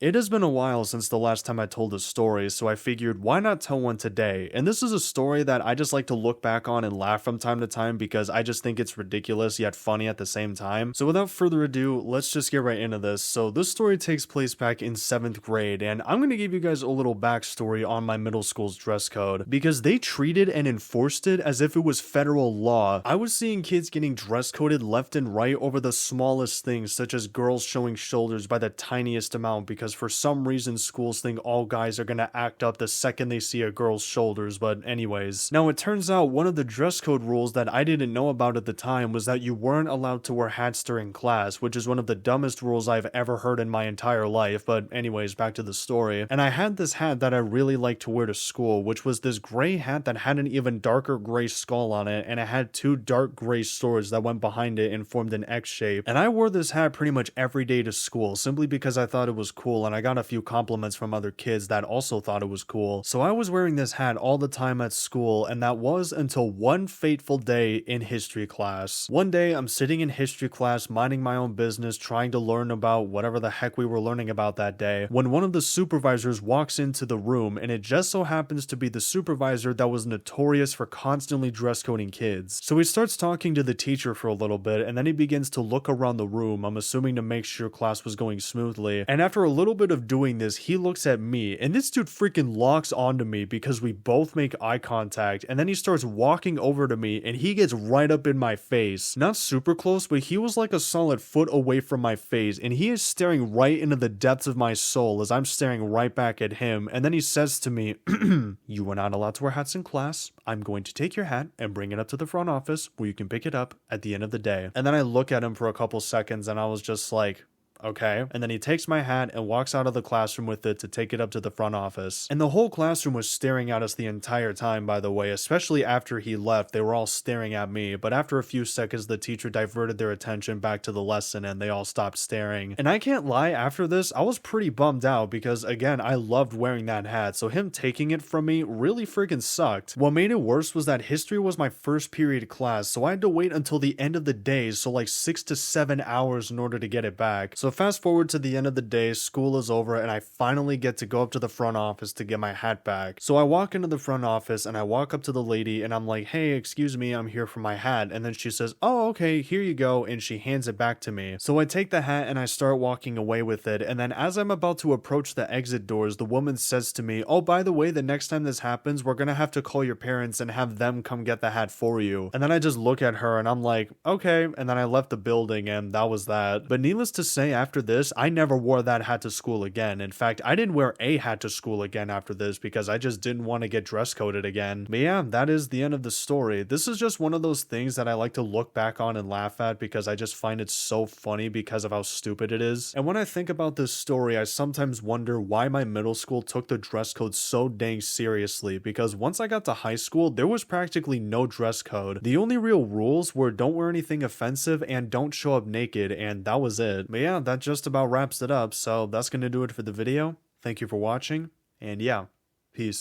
It has been a while since the last time I told a story, so I figured why not tell one today? And this is a story that I just like to look back on and laugh from time to time because I just think it's ridiculous yet funny at the same time. So without further ado, let's just get right into this. So this story takes place back in 7th grade, and I'm going to give you guys a little backstory on my middle school's dress code because they treated and enforced it as if it was federal law. I was seeing kids getting dress coded left and right over the smallest things, such as girls showing shoulders by the tiniest amount because for some reason schools think all guys are gonna act up the second they see a girl's shoulders. But anyways, now it turns out one of the dress code rules that I didn't know about at the time was that you weren't allowed to wear hats during class, which is one of the dumbest rules I've ever heard in my entire life. But anyways, back to the story. And I had this hat that I really liked to wear to school, which was this gray hat that had an even darker gray skull on it, and it had two dark gray swords that went behind it and formed an X shape. And I wore this hat pretty much every day to school simply because I thought it was cool, and I got a few compliments from other kids that also thought it was cool. So I was wearing this hat all the time at school, and that was until one fateful day in history class. One day I'm sitting in history class minding my own business, trying to learn about whatever the heck we were learning about that day, when one of the supervisors walks into the room, and it just so happens to be the supervisor that was notorious for constantly dress coding kids. So he starts talking to the teacher for a little bit, and then he begins to look around the room, I'm assuming to make sure class was going smoothly. And after a little bit of doing this, he looks at me, and this dude freaking locks onto me because we both make eye contact, and then he starts walking over to me, and he gets right up in my face. Not super close, but he was like a solid foot away from my face, and he is staring right into the depths of my soul as I'm staring right back at him. And then he says to me, "You are not allowed to wear hats in class. I'm going to take your hat and bring it up to the front office where you can pick it up at the end of the day." And then I look at him for a couple seconds, and I was just like, okay. And then he takes my hat and walks out of the classroom with it to take it up to the front office. And the whole classroom was staring at us the entire time, by the way, especially after he left. They were all staring at me, but after a few seconds, the teacher diverted their attention back to the lesson and they all stopped staring. And I can't lie, after this, I was pretty bummed out because, again, I loved wearing that hat, so him taking it from me really freaking sucked. What made it worse was that history was my first period class, so I had to wait until the end of the day, so like 6 to 7 hours in order to get it back. So fast forward to the end of the day, school is over, and I finally get to go up to the front office to get my hat back. So I walk into the front office and I walk up to the lady and I'm like, "Hey, excuse me, I'm here for my hat." And then she says, "Oh, okay, here you go," and she hands it back to me. So I take the hat and I start walking away with it, and then as I'm about to approach the exit doors, the woman says to me, "Oh, by the way, the next time this happens, we're gonna have to call your parents and have them come get the hat for you." And then I just look at her and I'm like, okay, and then I left the building and that was that. But needless to say, after this, I never wore that hat to school again. In fact, I didn't wear a hat to school again after this because I just didn't want to get dress coded again. But yeah, that is the end of the story. This is just one of those things that I like to look back on and laugh at because I just find it so funny because of how stupid it is. And when I think about this story, I sometimes wonder why my middle school took the dress code so dang seriously, because once I got to high school, there was practically no dress code. The only real rules were don't wear anything offensive and don't show up naked, and that was it. But yeah, that just about wraps it up, so that's gonna do it for the video. Thank you for watching, and yeah, peace.